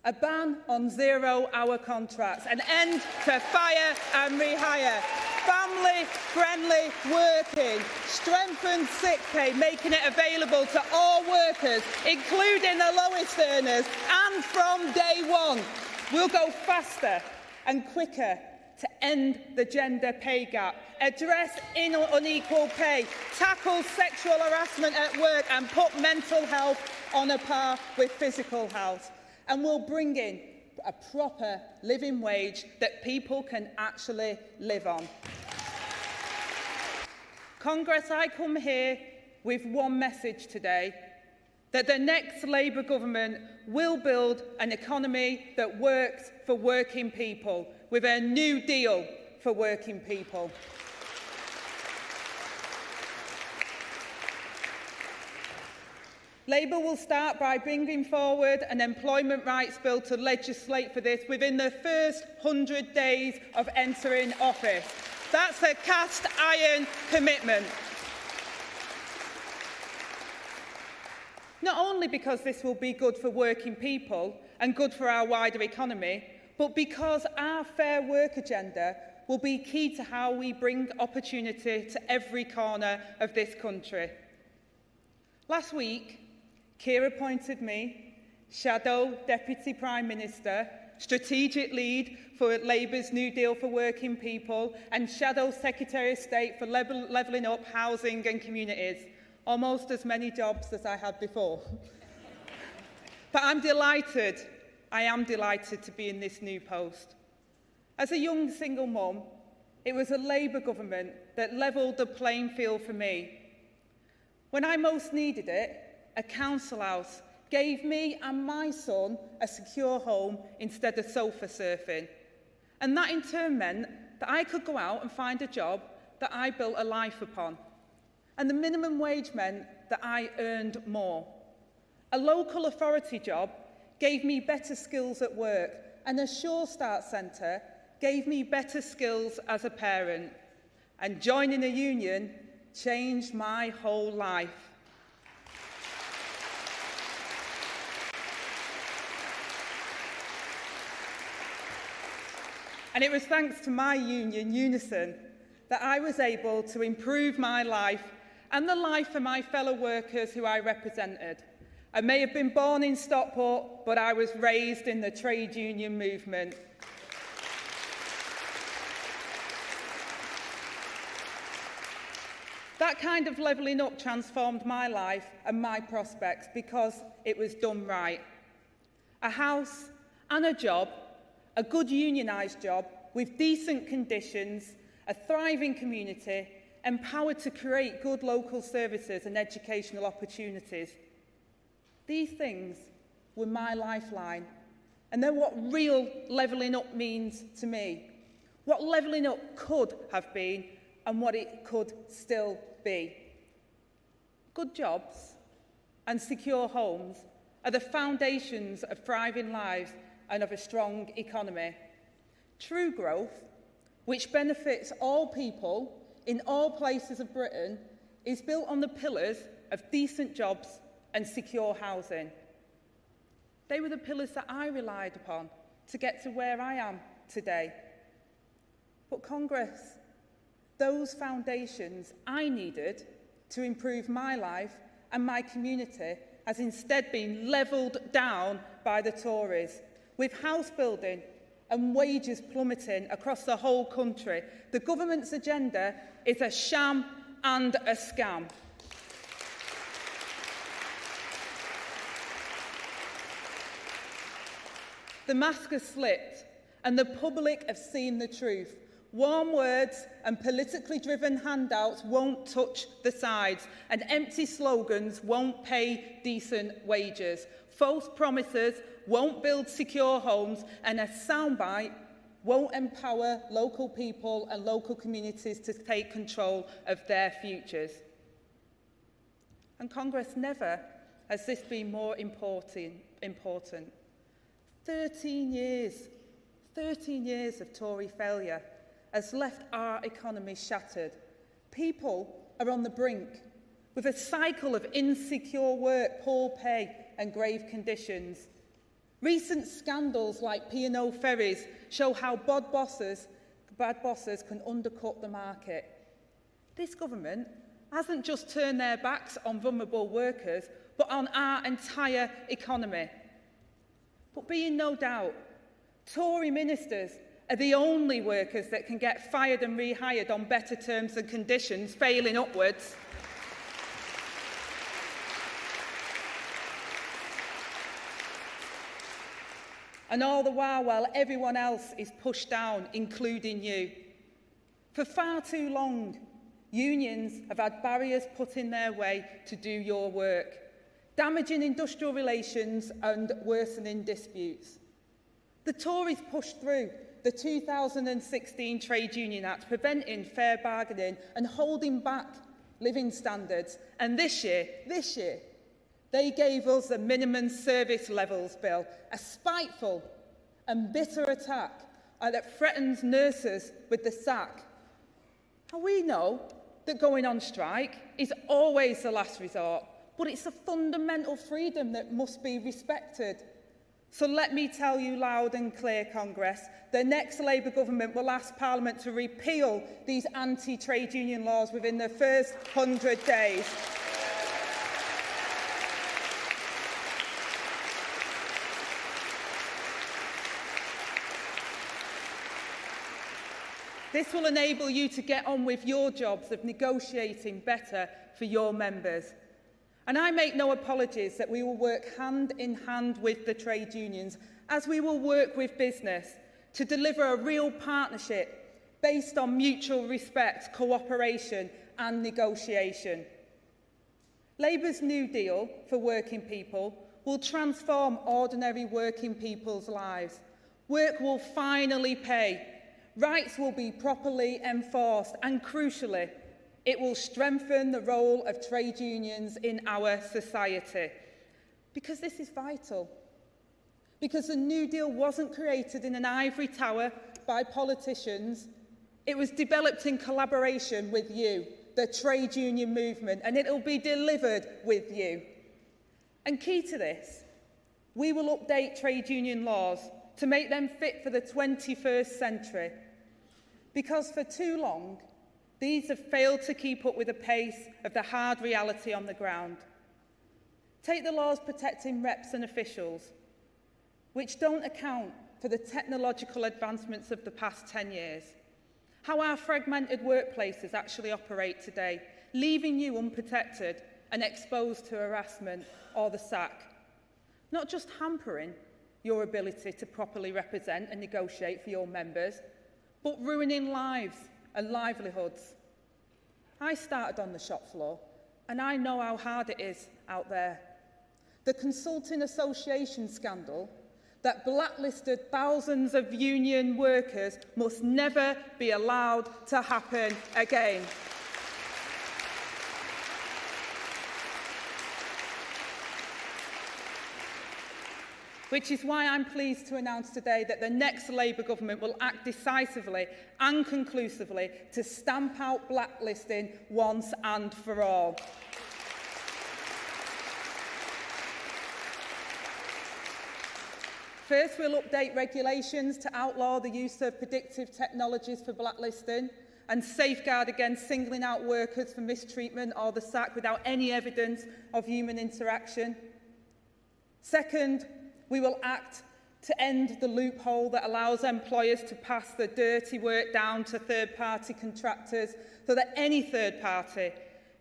a ban on zero-hour contracts, an end to fire and rehire, family-friendly working, strengthened sick pay, making it available to all workers, including the lowest earners, and from day one. We'll go faster and quicker to end the gender pay gap, address unequal pay, tackle sexual harassment at work and put mental health on a par with physical health. And we'll bring in a proper living wage that people can actually live on. Congress, I come here with one message today, that the next Labour government will build an economy that works for working people, with a new deal for working people. Labour will start by bringing forward an employment rights bill to legislate for this within the first 100 days of entering office. That's a cast-iron commitment. Not only because this will be good for working people and good for our wider economy, but because our Fair Work agenda will be key to how we bring opportunity to every corner of this country. Last week, Keir appointed me Shadow Deputy Prime Minister, Strategic Lead for Labour's New Deal for Working People, and Shadow Secretary of State for Levelling Up Housing and Communities. Almost as many jobs as I had before. But I am delighted to be in this new post. As a young single mum, it was a Labour government that levelled the playing field for me. When I most needed it, a council house gave me and my son a secure home instead of sofa surfing. And that in turn meant that I could go out and find a job that I built a life upon. And the minimum wage meant that I earned more. A local authority job gave me better skills at work, and a Sure Start Centre gave me better skills as a parent. And joining a union changed my whole life. And it was thanks to my union, Unison, that I was able to improve my life and the life of my fellow workers who I represented. I may have been born in Stockport, but I was raised in the trade union movement. That kind of levelling up transformed my life and my prospects because it was done right. A house and a job, a good unionised job with decent conditions, a thriving community, empowered to create good local services and educational opportunities. These things were my lifeline, and they're what real levelling up means to me, what levelling up could have been and what it could still be. Good jobs and secure homes are the foundations of thriving lives and of a strong economy. True growth, which benefits all people in all places of Britain, is built on the pillars of decent jobs and secure housing. They were the pillars that I relied upon to get to where I am today. But Congress, those foundations I needed to improve my life and my community has instead been levelled down by the Tories. With house building and wages plummeting across the whole country, the government's agenda is a sham and a scam. The mask has slipped and the public have seen the truth. Warm words and politically driven handouts won't touch the sides, and empty slogans won't pay decent wages. False promises won't build secure homes, and a soundbite won't empower local people and local communities to take control of their futures. And Congress, never has this been more important. 13 years of Tory failure has left our economy shattered. People are on the brink, with a cycle of insecure work, poor pay and grave conditions. Recent scandals like P&O Ferries show how bad bosses can undercut the market. This government hasn't just turned their backs on vulnerable workers, but on our entire economy. But be in no doubt, Tory ministers are the only workers that can get fired and rehired on better terms and conditions, failing upwards. And all the while everyone else is pushed down, including you. For far too long, unions have had barriers put in their way to do your work, damaging industrial relations and worsening disputes. The Tories pushed through the 2016 Trade Union Act, preventing fair bargaining and holding back living standards. And this year, they gave us a minimum service levels bill, a spiteful and bitter attack that threatens nurses with the sack. And we know that going on strike is always the last resort, but it's a fundamental freedom that must be respected. So let me tell you loud and clear, Congress, the next Labour government will ask Parliament to repeal these anti-trade union laws within the first 100 days. This will enable you to get on with your jobs of negotiating better for your members. And I make no apologies that we will work hand in hand with the trade unions, as we will work with business to deliver a real partnership based on mutual respect, cooperation and negotiation. Labour's New Deal for working people will transform ordinary working people's lives. Work will finally pay, rights will be properly enforced, and crucially, it will strengthen the role of trade unions in our society. Because this is vital. Because the New Deal wasn't created in an ivory tower by politicians. It was developed in collaboration with you, the trade union movement, and it will be delivered with you. And key to this, we will update trade union laws to make them fit for the 21st century. Because for too long, these have failed to keep up with the pace of the hard reality on the ground. Take the laws protecting reps and officials, which don't account for the technological advancements of the past 10 years. How our fragmented workplaces actually operate today, leaving you unprotected and exposed to harassment or the sack. Not just hampering your ability to properly represent and negotiate for your members, but ruining lives and livelihoods. I started on the shop floor, and I know how hard it is out there. The Consulting Association scandal that blacklisted thousands of union workers must never be allowed to happen again. Which is why I'm pleased to announce today that the next Labour government will act decisively and conclusively to stamp out blacklisting once and for all. First, we'll update regulations to outlaw the use of predictive technologies for blacklisting and safeguard against singling out workers for mistreatment or the sack without any evidence of human interaction. Second, we will act to end the loophole that allows employers to pass the dirty work down to third-party contractors so that any third party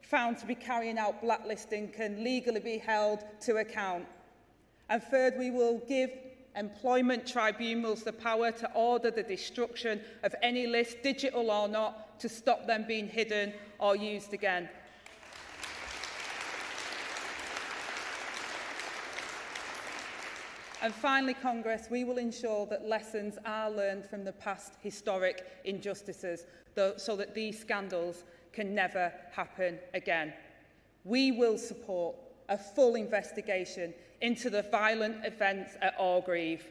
found to be carrying out blacklisting can legally be held to account. And third, we will give employment tribunals the power to order the destruction of any list, digital or not, to stop them being hidden or used again. And finally, Congress, we will ensure that lessons are learned from the past historic injustices so that these scandals can never happen again. We will support a full investigation into the violent events at Orgreave.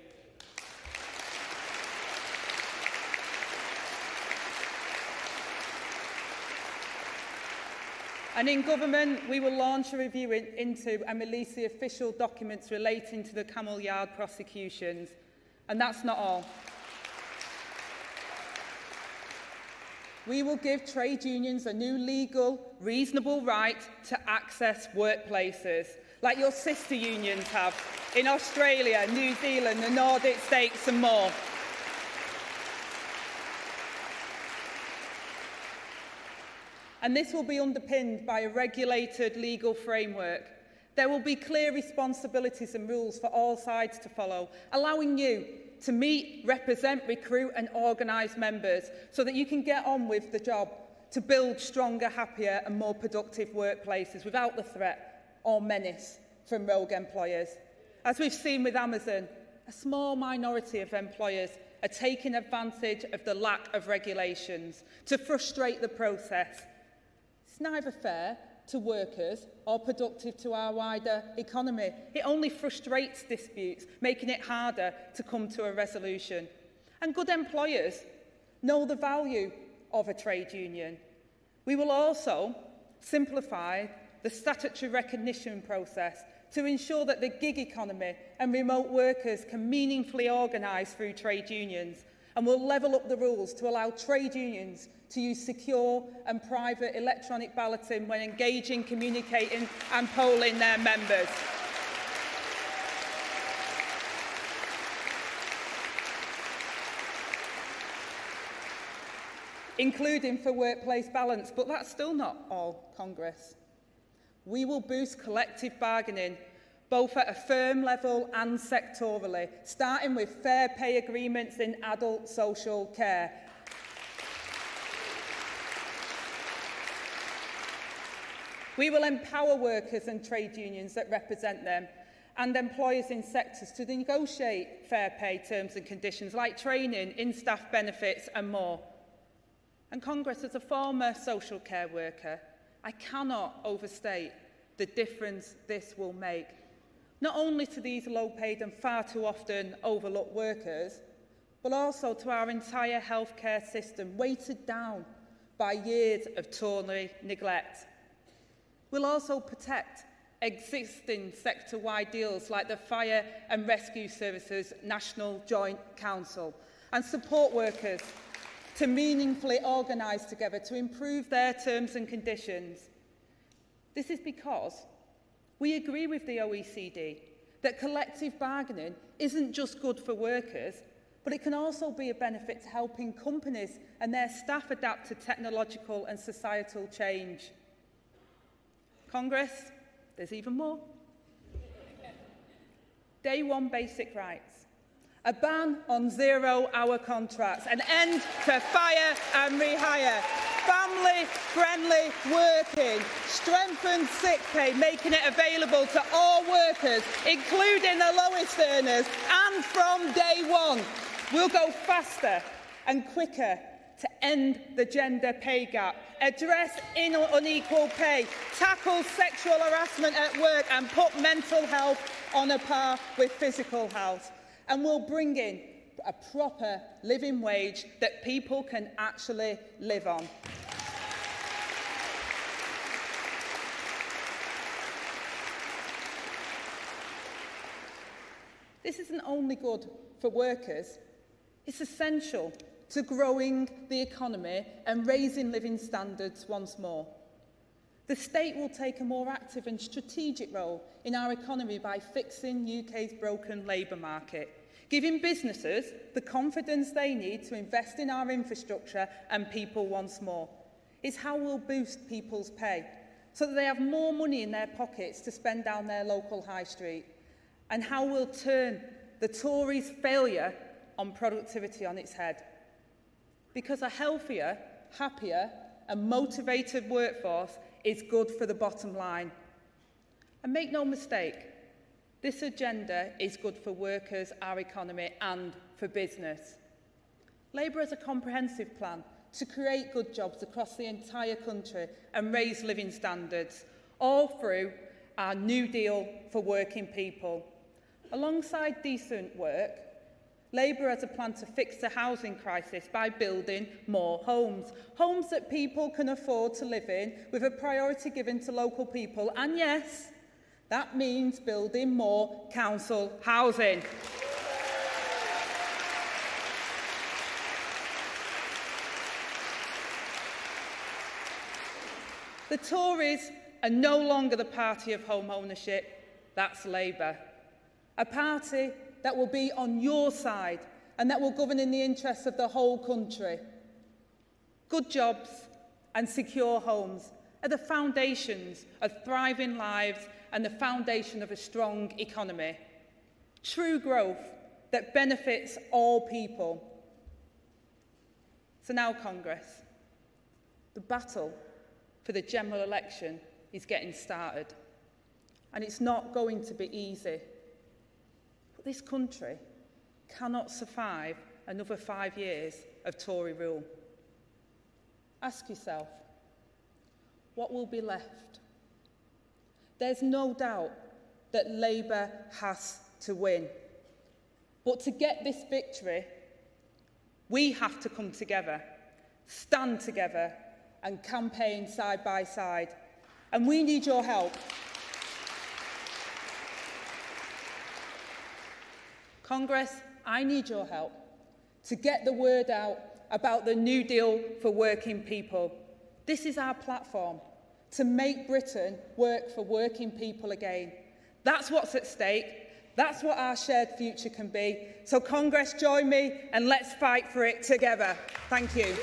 And in government, we will launch a review into and release the official documents relating to the Camel Yard prosecutions. And that's not all. We will give trade unions a new legal, reasonable right to access workplaces, like your sister unions have in Australia, New Zealand, the Nordic states and more. And this will be underpinned by a regulated legal framework. There will be clear responsibilities and rules for all sides to follow, allowing you to meet, represent, recruit and organise members so that you can get on with the job to build stronger, happier and more productive workplaces without the threat or menace from rogue employers. As we've seen with Amazon, a small minority of employers are taking advantage of the lack of regulations to frustrate the process. It's neither fair to workers or productive to our wider economy. It only frustrates disputes, making it harder to come to a resolution. And good employers know the value of a trade union. We will also simplify the statutory recognition process to ensure that the gig economy and remote workers can meaningfully organise through trade unions, and will level up the rules to allow trade unions to use secure and private electronic balloting when engaging, communicating and polling their members. Including for workplace balance, but that's still not all, Congress. We will boost collective bargaining, both at a firm level and sectorally, starting with fair pay agreements in adult social care. We will empower workers and trade unions that represent them and employers in sectors to negotiate fair pay terms and conditions like training, in-staff benefits and more. And Congress, as a former social care worker, I cannot overstate the difference this will make, not only to these low-paid and far too often overlooked workers, but also to our entire healthcare system, weighted down by years of Tory neglect. We'll also protect existing sector-wide deals like the Fire and Rescue Services National Joint Council and support workers to meaningfully organise together to improve their terms and conditions. This is because we agree with the OECD that collective bargaining isn't just good for workers, but it can also be a benefit to helping companies and their staff adapt to technological and societal change. Congress, there's even more. Day one basic rights. A ban on zero-hour contracts, an end to fire and rehire, family-friendly working, strengthened sick pay, making it available to all workers, including the lowest earners, and from day one. We'll go faster and quicker to end the gender pay gap, address unequal pay, tackle sexual harassment at work and put mental health on a par with physical health. And we'll bring in a proper living wage that people can actually live on. This isn't only good for workers, it's essential to growing the economy and raising living standards once more. The state will take a more active and strategic role in our economy by fixing UK's broken labour market, giving businesses the confidence they need to invest in our infrastructure and people once more. It's how we'll boost people's pay so that they have more money in their pockets to spend down their local high street, and how we'll turn the Tories' failure on productivity on its head. Because a healthier, happier and motivated workforce is good for the bottom line. And make no mistake, this agenda is good for workers, our economy and for business. Labour has a comprehensive plan to create good jobs across the entire country and raise living standards, all through our New Deal for working people. Alongside decent work, Labour has a plan to fix the housing crisis by building more homes. Homes that people can afford to live in, with a priority given to local people. And yes, that means building more council housing. The Tories are no longer the party of home ownership, that's Labour. A party that will be on your side and that will govern in the interests of the whole country. Good jobs and secure homes are the foundations of thriving lives and the foundation of a strong economy. True growth that benefits all people. So now, Congress, the battle for the general election is getting started. And it's not going to be easy. But this country cannot survive another 5 years of Tory rule. Ask yourself, what will be left? There's no doubt that Labour has to win. But to get this victory, we have to come together, stand together, and campaign side by side. And we need your help. Congress, I need your help to get the word out about the New Deal for working people. This is our platform, to make Britain work for working people again. That's what's at stake. That's what our shared future can be. So Congress, join me and let's fight for it together. Thank you.